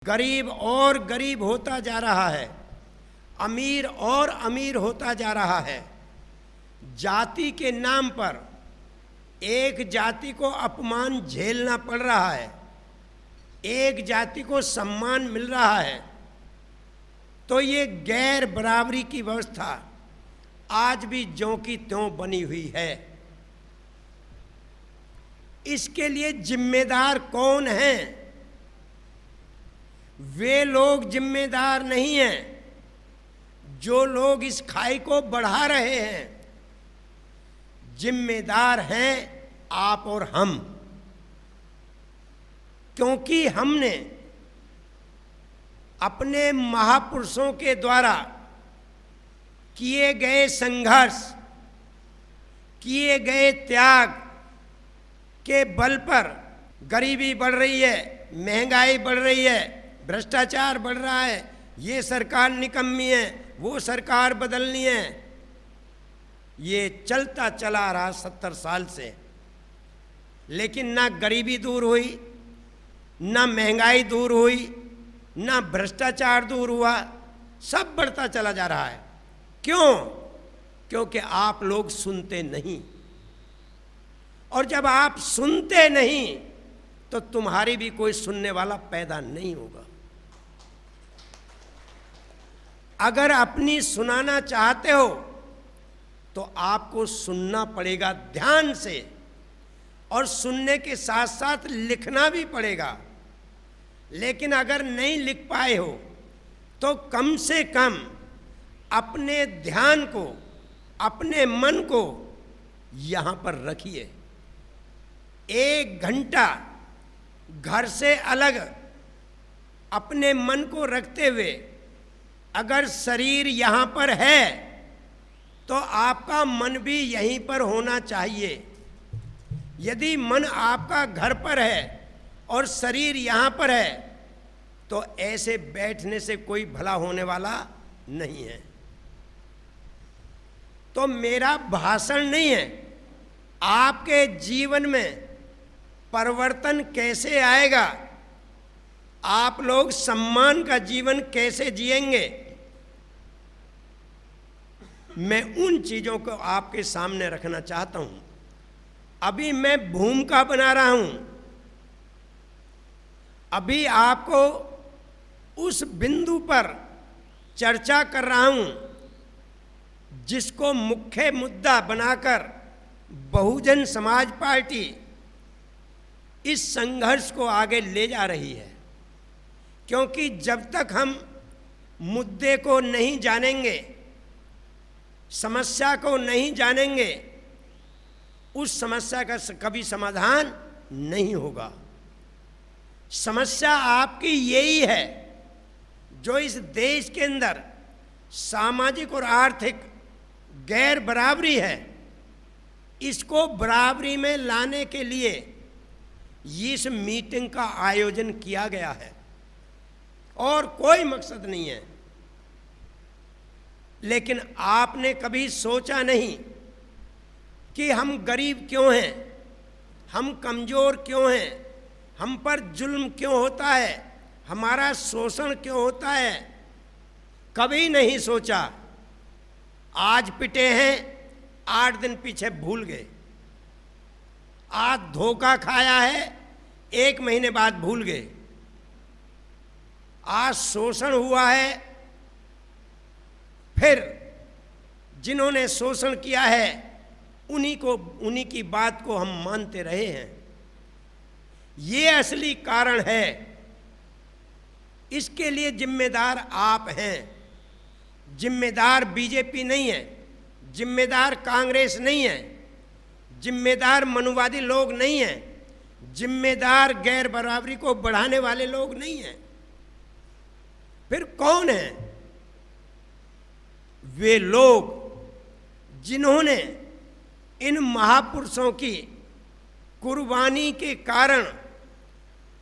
गरीब और गरीब होता जा रहा है, अमीर और अमीर होता जा रहा है। जाति के नाम पर एक जाति को अपमान झेलना पड़ रहा है, एक जाति को सम्मान मिल रहा है। तो ये गैर बराबरी की व्यवस्था आज भी ज्यों की त्यों बनी हुई है। इसके लिए जिम्मेदार कौन हैं? वे लोग जिम्मेदार नहीं हैं जो लोग इस खाई को बढ़ा रहे हैं। जिम्मेदार हैं आप और हम, क्योंकि हमने अपने महापुरुषों के द्वारा किए गए संघर्ष, किए गए त्याग के बल पर गरीबी बढ़ रही है, महंगाई बढ़ रही है, भ्रष्टाचार बढ़ रहा है। ये सरकार निकम्मी है, वो सरकार बदलनी है। ये चलता चला रहा 70 साल से, लेकिन ना गरीबी दूर हुई, ना महंगाई दूर हुई, ना भ्रष्टाचार दूर हुआ, सब बढ़ता चला जा रहा है। क्यों? क्योंकि आप लोग सुनते नहीं, और जब आप सुनते नहीं तो तुम्हारी भी कोई सुनने वाला पैदा नहीं होगा। अगर अपनी सुनाना चाहते हो तो आपको सुनना पड़ेगा ध्यान से, और सुनने के साथ साथ लिखना भी पड़ेगा। लेकिन अगर नहीं लिख पाए हो तो कम से कम अपने ध्यान को, अपने मन को यहाँ पर रखिए। 1 घंटा घर से अलग अपने मन को रखते हुए अगर शरीर यहाँ पर है तो आपका मन भी यहीं पर होना चाहिए। यदि मन आपका घर पर है और शरीर यहाँ पर है तो ऐसे बैठने से कोई भला होने वाला नहीं है। तो मेरा भाषण नहीं है, आपके जीवन में परिवर्तन कैसे आएगा, आप लोग सम्मान का जीवन कैसे जिएंगे, मैं उन चीज़ों को आपके सामने रखना चाहता हूं। अभी मैं भूमिका बना रहा हूं, अभी आपको उस बिंदु पर चर्चा कर रहा हूं जिसको मुख्य मुद्दा बनाकर बहुजन समाज पार्टी इस संघर्ष को आगे ले जा रही है। क्योंकि जब तक हम मुद्दे को नहीं जानेंगे, समस्या को नहीं जानेंगे, उस समस्या का कभी समाधान नहीं होगा। समस्या आपकी यही है जो इस देश के अंदर सामाजिक और आर्थिक गैर बराबरी है। इसको बराबरी में लाने के लिए इस मीटिंग का आयोजन किया गया है, और कोई मकसद नहीं है। लेकिन आपने कभी सोचा नहीं कि हम गरीब क्यों हैं, हम कमज़ोर क्यों हैं, हम पर जुल्म क्यों होता है, हमारा शोषण क्यों होता है। कभी नहीं सोचा। आज पिटे हैं, 8 दिन पीछे भूल गए। आज धोखा खाया है, 1 महीने बाद भूल गए। आज शोषण हुआ है, फिर जिन्होंने शोषण किया है उन्हीं की बात को हम मानते रहे हैं। ये असली कारण है। इसके लिए जिम्मेदार आप हैं। जिम्मेदार बीजेपी नहीं है, जिम्मेदार कांग्रेस नहीं है, जिम्मेदार मनुवादी लोग नहीं हैं, जिम्मेदार गैर बराबरी को बढ़ाने वाले लोग नहीं हैं। फिर कौन है? वे लोग जिन्होंने इन महापुरुषों की कुर्बानी के कारण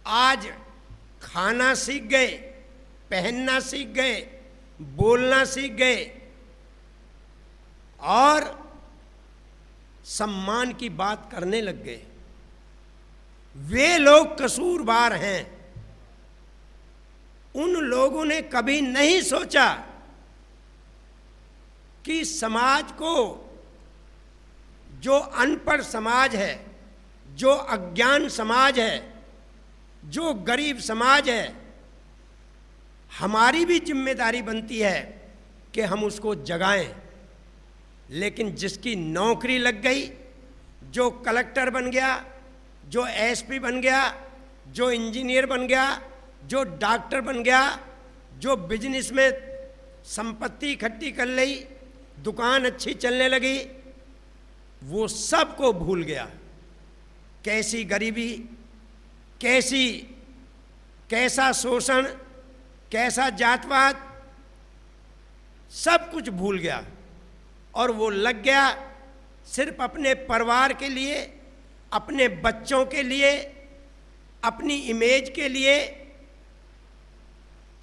आज खाना सीख गए, पहनना सीख गए, बोलना सीख गए, और सम्मान की बात करने लग गए। वे लोग कसूरवार हैं। उन लोगों ने कभी नहीं सोचा कि समाज को, जो अनपढ़ समाज है, जो अज्ञान समाज है, जो गरीब समाज है, हमारी भी जिम्मेदारी बनती है कि हम उसको जगाएं। लेकिन जिसकी नौकरी लग गई, जो कलेक्टर बन गया, जो एसपी बन गया, जो इंजीनियर बन गया, जो डॉक्टर बन गया, जो बिजनेस में संपत्ति इकट्ठी कर ली, दुकान अच्छी चलने लगी, वो सब को भूल गया। कैसी गरीबी, कैसा शोषण, कैसा जातवाद, सब कुछ भूल गया। और वो लग गया सिर्फ अपने परिवार के लिए, अपने बच्चों के लिए, अपनी इमेज के लिए,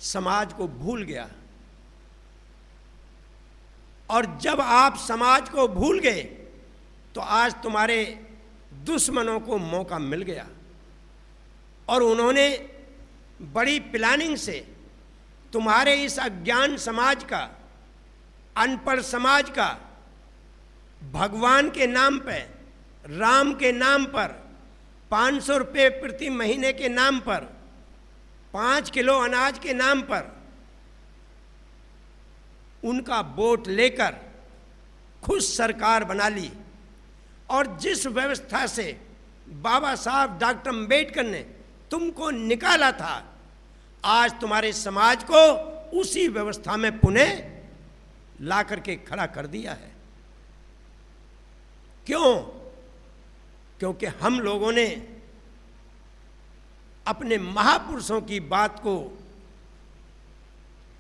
समाज को भूल गया। और जब आप समाज को भूल गए तो आज तुम्हारे दुश्मनों को मौका मिल गया और उन्होंने बड़ी प्लानिंग से तुम्हारे इस अज्ञान समाज का, अनपढ़ समाज का, भगवान के नाम पे, राम के नाम पर, 500 रुपये प्रति महीने के नाम पर, 5 किलो अनाज के नाम पर उनका वोट लेकर खुद सरकार बना ली। और जिस व्यवस्था से बाबा साहब डॉक्टर अम्बेडकर ने तुमको निकाला था, आज तुम्हारे समाज को उसी व्यवस्था में पुनः ला करके खड़ा कर दिया है। क्यों? क्योंकि हम लोगों ने अपने महापुरुषों की बात को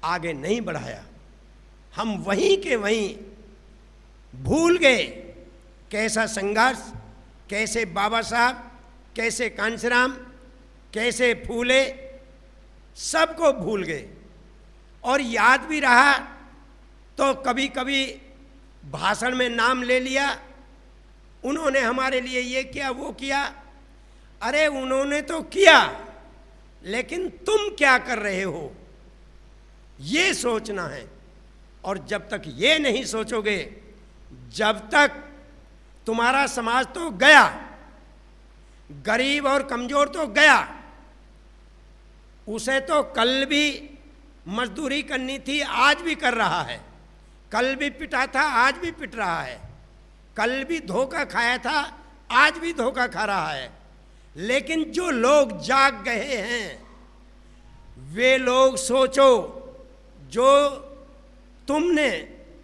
आगे नहीं बढ़ाया। हम वहीं के वहीं भूल गए कैसा संघर्ष, कैसे बाबा साहब, कैसे कांशीराम, कैसे फूले, सबको भूल गए। और याद भी रहा तो कभी कभी भाषण में नाम ले लिया, उन्होंने हमारे लिए ये किया, वो किया। अरे उन्होंने तो किया, लेकिन तुम क्या कर रहे हो, ये सोचना है। और जब तक ये नहीं सोचोगे, जब तक तुम्हारा समाज तो गया, गरीब और कमजोर तो गया, उसे तो कल भी मजदूरी करनी थी, आज भी कर रहा है। कल भी पिटा था, आज भी पिट रहा है। कल भी धोखा खाया था, आज भी धोखा खा रहा है। लेकिन जो लोग जाग गए हैं, वे लोग सोचो, जो तुमने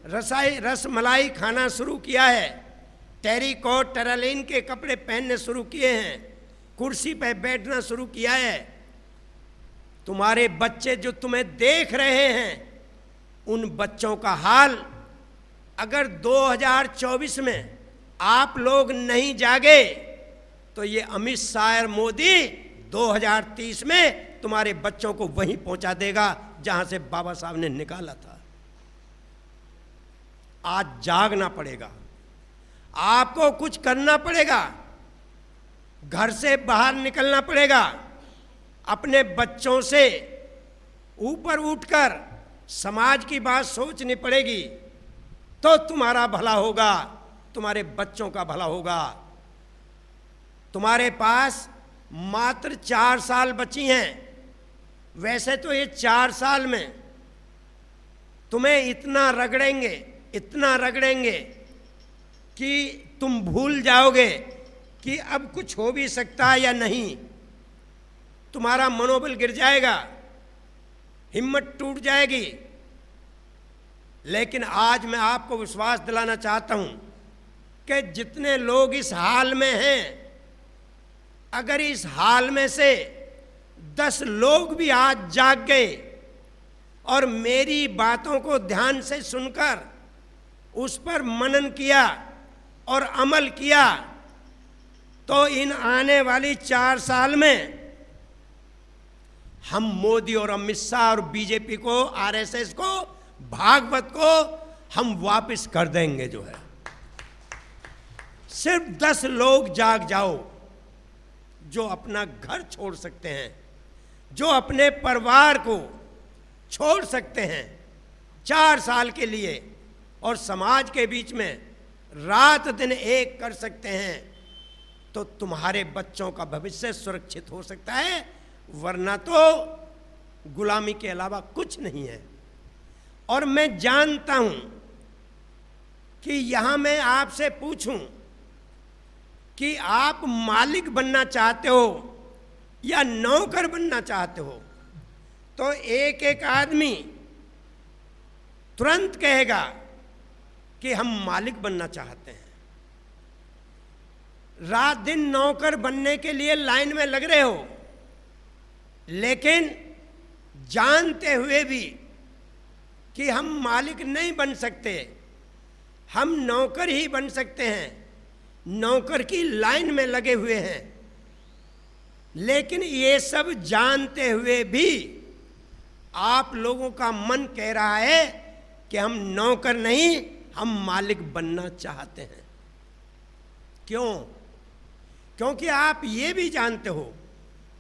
रसमलाई खाना शुरू किया है, टेरिकॉट टेरालिन के कपड़े पहनने शुरू किए हैं, कुर्सी पर बैठना शुरू किया है, तुम्हारे बच्चे जो तुम्हें देख रहे हैं, उन बच्चों का हाल अगर 2024 में आप लोग नहीं जागे तो ये अमित शाह और मोदी 2030 में तुम्हारे बच्चों को वहीं पहुंचा देगा जहां से बाबा साहब ने निकाला था। आज जागना पड़ेगा, आपको कुछ करना पड़ेगा, घर से बाहर निकलना पड़ेगा, अपने बच्चों से ऊपर उठकर समाज की बात सोचनी पड़ेगी, तो तुम्हारा भला होगा, तुम्हारे बच्चों का भला होगा। तुम्हारे पास मात्र 4 साल बची हैं। वैसे तो ये 4 साल में तुम्हें इतना रगड़ेंगे कि तुम भूल जाओगे कि अब कुछ हो भी सकता है या नहीं। तुम्हारा मनोबल गिर जाएगा, हिम्मत टूट जाएगी। लेकिन आज मैं आपको विश्वास दिलाना चाहता हूं कि जितने लोग इस हाल में हैं, अगर इस हाल में से 10 लोग भी आज जाग गए और मेरी बातों को ध्यान से सुनकर उस पर मनन किया और अमल किया, तो इन आने वाली 4 साल में हम मोदी और अमित शाह और बीजेपी को, आरएसएस को, भागवत को हम वापस कर देंगे। जो है सिर्फ 10 लोग जाग जाओ जो अपना घर छोड़ सकते हैं, जो अपने परिवार को छोड़ सकते हैं 4 साल के लिए और समाज के बीच में रात दिन एक कर सकते हैं, तो तुम्हारे बच्चों का भविष्य सुरक्षित हो सकता है, वरना तो गुलामी के अलावा कुछ नहीं है। और मैं जानता हूं कि यहां मैं आपसे पूछूं कि आप मालिक बनना चाहते हो या नौकर बनना चाहते हो, तो एक एक आदमी तुरंत कहेगा कि हम मालिक बनना चाहते हैं। रात दिन नौकर बनने के लिए लाइन में लग रहे हो, लेकिन जानते हुए भी कि हम मालिक नहीं बन सकते, हम नौकर ही बन सकते हैं, नौकर की लाइन में लगे हुए हैं। लेकिन ये सब जानते हुए भी आप लोगों का मन कह रहा है कि हम नौकर नहीं, हम मालिक बनना चाहते हैं। क्यों? क्योंकि आप ये भी जानते हो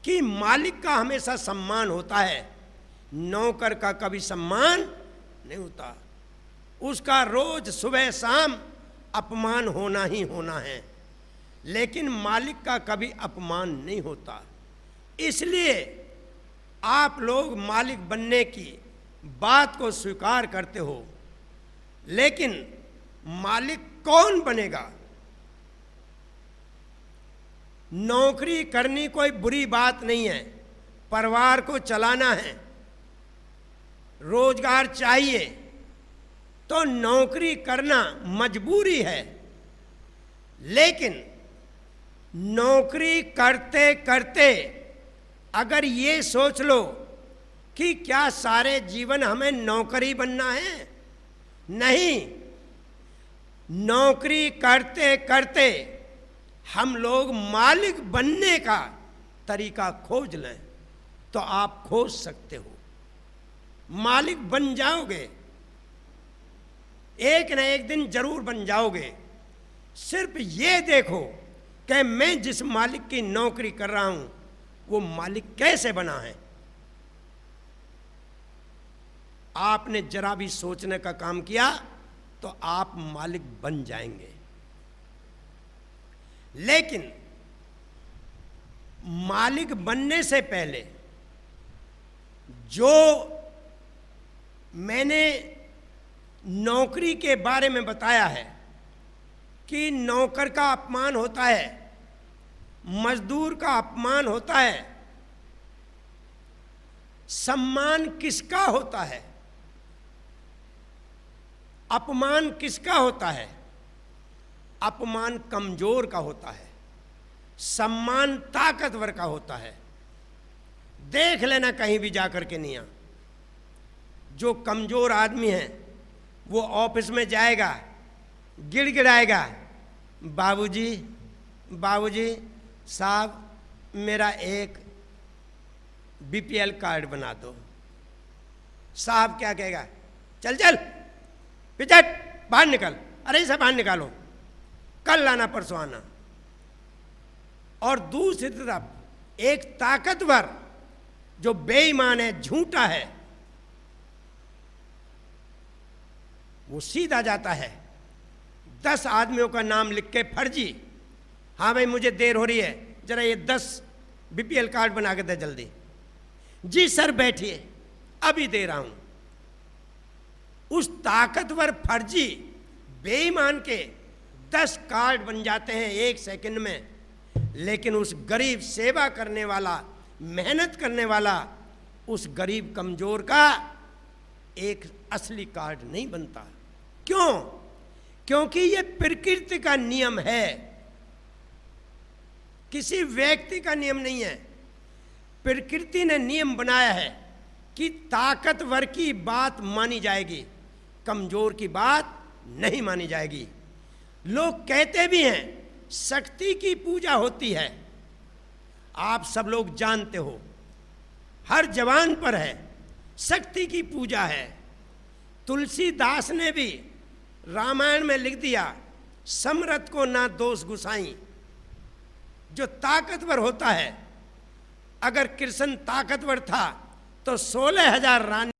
कि मालिक का हमेशा सम्मान होता है, नौकर का कभी सम्मान नहीं होता। उसका रोज सुबह शाम अपमान होना ही होना है, लेकिन मालिक का कभी अपमान नहीं होता। इसलिए आप लोग मालिक बनने की बात को स्वीकार करते हो, लेकिन मालिक कौन बनेगा? नौकरी करनी कोई बुरी बात नहीं है, परिवार को चलाना है, रोजगार चाहिए, तो नौकरी करना मजबूरी है। लेकिन नौकरी करते करते अगर ये सोच लो कि क्या सारे जीवन हमें नौकरी बनना है? नहीं, नौकरी करते करते हम लोग मालिक बनने का तरीका खोज लें तो आप खोज सकते हो, मालिक बन जाओगे, एक न एक दिन जरूर बन जाओगे। सिर्फ ये देखो कि मैं जिस मालिक की नौकरी कर रहा हूं वो मालिक कैसे बना है। आपने जरा भी सोचने का काम किया तो आप मालिक बन जाएंगे। लेकिन मालिक बनने से पहले जो मैंने नौकरी के बारे में बताया है कि नौकर का अपमान होता है, मजदूर का अपमान होता है, सम्मान किसका होता है, अपमान किसका होता है? अपमान कमजोर का होता है, सम्मान ताकतवर का होता है। देख लेना कहीं भी जाकर के निया, जो कमजोर आदमी है वो ऑफिस में जाएगा, गिड़गिड़ाएगा, बाबूजी बाबूजी साहब मेरा एक बीपीएल कार्ड बना दो। साहब क्या कहेगा? चल चल पिचट, बाहर निकल, अरे इसे बाहर निकालो, कल लाना परसों आना। और दूसरी तरफ एक ताकतवर जो बेईमान है, झूठा है, वो सीधा जाता है, 10 आदमियों का नाम लिख के फर्जी, हाँ भाई मुझे देर हो रही है, जरा ये 10 बीपीएल कार्ड बना के दे जल्दी। जी सर बैठिए, अभी दे रहा हूं। उस ताकतवर फर्जी बेईमान के 10 कार्ड बन जाते हैं 1 सेकंड में, लेकिन उस गरीब सेवा करने वाला, मेहनत करने वाला, उस गरीब कमजोर का एक असली कार्ड नहीं बनता। क्यों? क्योंकि ये प्रकृति का नियम है, किसी व्यक्ति का नियम नहीं है। प्रकृति ने नियम बनाया है कि ताकतवर की बात मानी जाएगी, कमजोर की बात नहीं मानी जाएगी। लोग कहते भी हैं शक्ति की पूजा होती है, आप सब लोग जानते हो, हर जवान पर है, शक्ति की पूजा है। तुलसीदास ने भी रामायण में लिख दिया, समरथ को ना दोष गुसाई। जो ताकतवर होता है, अगर कृष्ण ताकतवर था तो 16,000 रानी